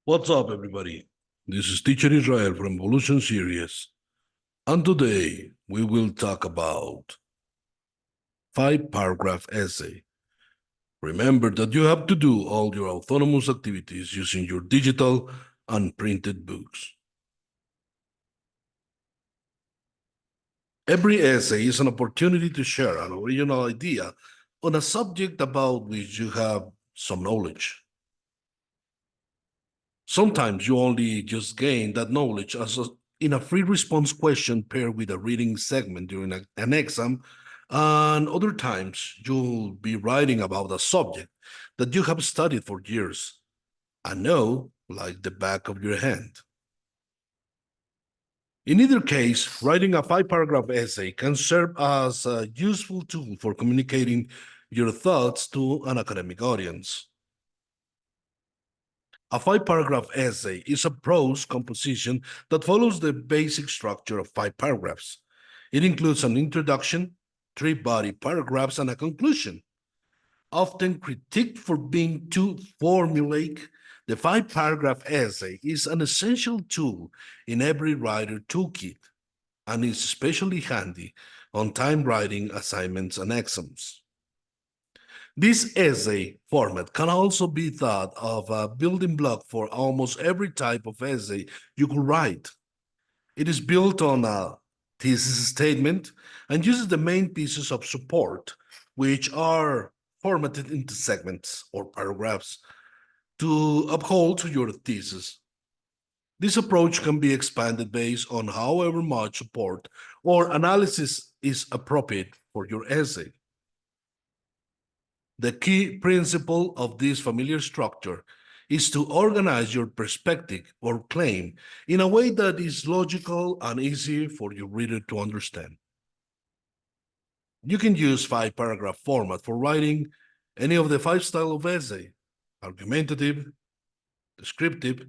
What's up, everybody? This is Teacher Israel from Evolution Series, and today we will talk about 5-paragraph essay. Remember that you have to do all your autonomous activities using your digital and printed books. Every essay is an opportunity to share an original idea on a subject about which you have some knowledge. Sometimes you only just gain that knowledge in a free response question paired with a reading segment during an exam, and other times you'll be writing about a subject that you have studied for years and know like the back of your hand. In either case, writing a 5-paragraph essay can serve as a useful tool for communicating your thoughts to an academic audience. A 5-paragraph essay is a prose composition that follows the basic structure of 5 paragraphs. It includes an introduction, 3 body paragraphs, and a conclusion. Often critiqued for being too formulaic, the 5-paragraph essay is an essential tool in every writer toolkit and is especially handy on time writing assignments and exams. This essay format can also be thought of a building block for almost every type of essay you could write. It is built on a thesis statement and uses the main pieces of support, which are formatted into segments or paragraphs to uphold your thesis. This approach can be expanded based on however much support or analysis is appropriate for your essay. The key principle of this familiar structure is to organize your perspective or claim in a way that is logical and easy for your reader to understand. You can use 5-paragraph format for writing any of the 5 styles of essay: argumentative, descriptive,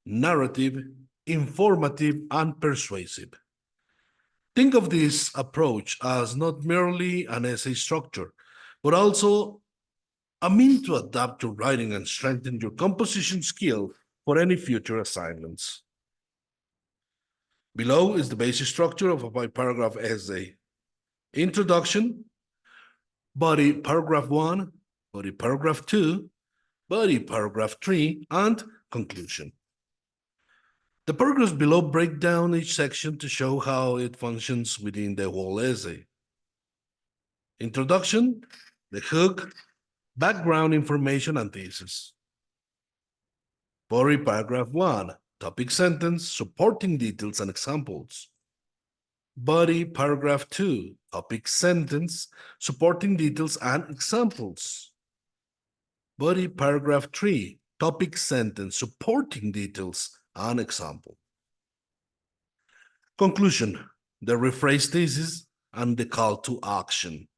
narrative, informative, and persuasive. Think of this approach as not merely an essay structure, but also a mean to adapt your writing and strengthen your composition skill for any future assignments. Below is the basic structure of a 5-paragraph essay: introduction, body paragraph 1, body paragraph 2, body paragraph 3, and conclusion. The paragraphs below break down each section to show how it functions within the whole essay. Introduction, the hook, background information, and thesis. Body paragraph 1, topic sentence, supporting details and examples. Body paragraph 2, topic sentence, supporting details and examples. Body paragraph 3, topic sentence, supporting details and example. Conclusion, the rephrase thesis and the call to action.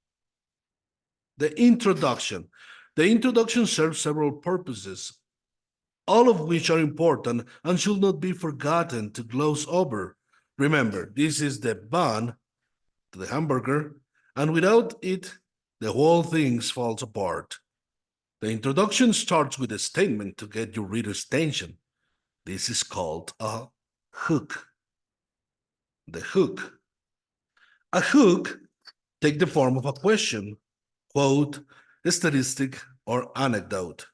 The introduction. The introduction serves several purposes, all of which are important and should not be forgotten to gloss over. Remember, this is the bun to the hamburger, and without it, the whole thing falls apart. The introduction starts with a statement to get your reader's attention. This is called a hook. The hook. A hook takes the form of a question, quote, statistic, or anecdote.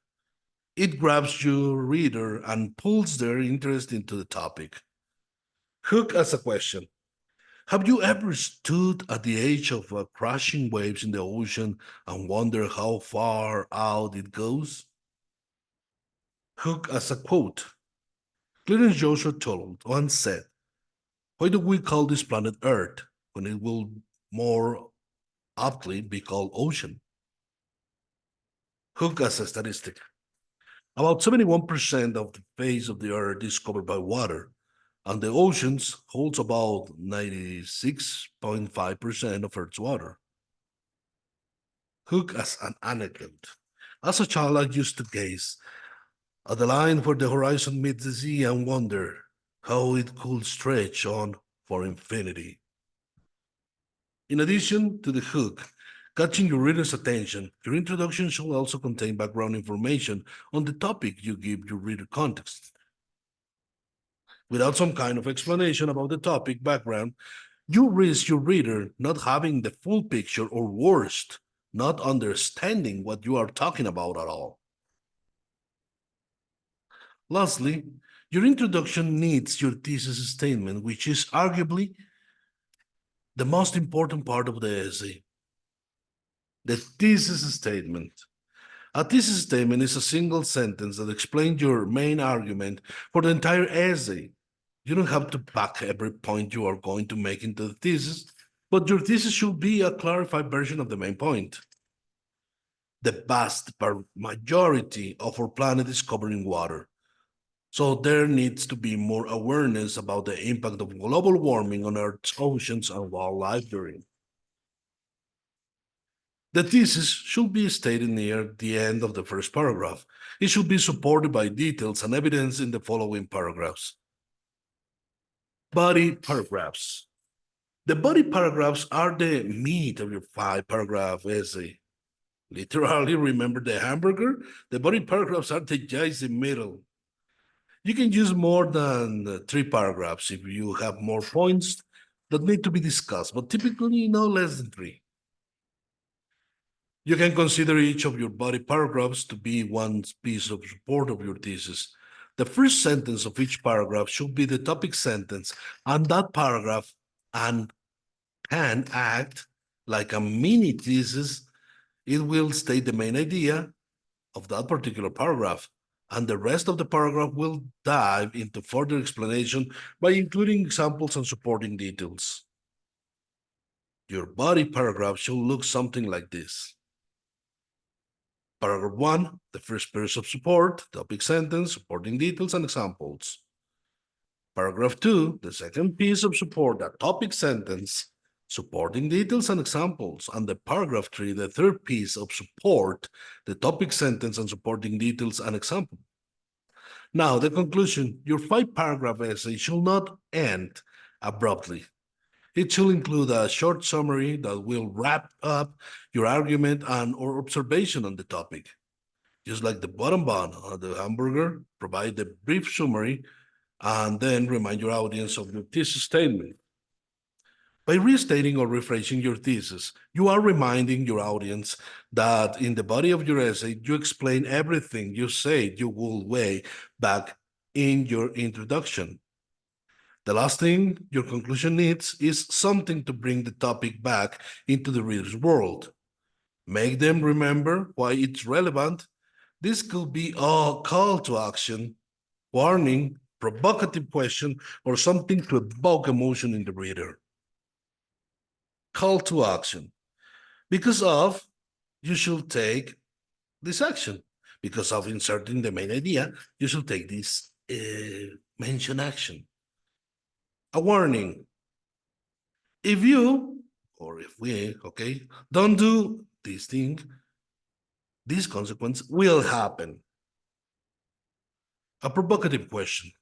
It grabs your reader and pulls their interest into the topic. Hook as a question. Have you ever stood at the edge of crashing waves in the ocean and wondered how far out it goes? Hook as a quote. Clarence Joshua Told once said, "Why do we call this planet Earth when it will more aptly be called ocean?" Hook as a statistic. About 71% of the face of the Earth is covered by water, and the oceans holds about 96.5% of Earth's water. Hook as an anecdote. As a child, I used to gaze at the line where the horizon meets the sea and wonder how it could stretch on for infinity. In addition to the hook, catching your reader's attention, your introduction should also contain background information on the topic you give your reader context. Without some kind of explanation about the topic background, you risk your reader not having the full picture or worst, not understanding what you are talking about at all. Lastly, your introduction needs your thesis statement, which is arguably the most important part of the essay. The thesis statement. A thesis statement is a single sentence that explains your main argument for the entire essay. You don't have to pack every point you are going to make into the thesis, but your thesis should be a clarified version of the main point. The vast majority of our planet is covered in water. So there needs to be more awareness about the impact of global warming on Earth's oceans and wildlife during. The thesis should be stated near the end of the first paragraph. It should be supported by details and evidence in the following paragraphs. Body paragraphs. The body paragraphs are the meat of your 5-paragraph essay. Literally, remember the hamburger? The body paragraphs are the juicy middle. You can use more than 3 paragraphs if you have more points that need to be discussed, but typically no less than 3. You can consider each of your body paragraphs to be one piece of support of your thesis. The first sentence of each paragraph should be the topic sentence, and that paragraph can act like a mini thesis. It will state the main idea of that particular paragraph, and the rest of the paragraph will dive into further explanation by including examples and supporting details. Your body paragraph should look something like this. Paragraph 1, the first piece of support, topic sentence, supporting details and examples. Paragraph 2, the second piece of support, the topic sentence, supporting details and examples. And the paragraph 3, the third piece of support, the topic sentence and supporting details and example. Now, the conclusion, your 5-paragraph essay should not end abruptly. It should include a short summary that will wrap up your argument and or observation on the topic. Just like the bottom bun of the hamburger, provide the brief summary and then remind your audience of your thesis statement. By restating or rephrasing your thesis, you are reminding your audience that in the body of your essay, you explain everything you said you will way back in your introduction. The last thing your conclusion needs is something to bring the topic back into the reader's world. Make them remember why it's relevant. This could be a call to action, warning, provocative question, or something to evoke emotion in the reader. Call to action. Because of, you should take this action. Because of inserting the main idea, you should take this mention action. A warning. If you, or if we, okay, don't do this thing, this consequence will happen. A provocative question.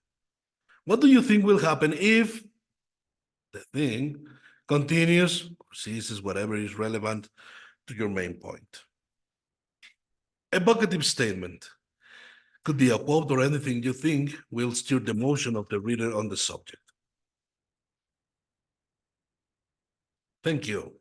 What do you think will happen if the thing continues or ceases whatever is relevant to your main point? Evocative statement. Could be a quote or anything you think will steer the motion of the reader on the subject. Thank you.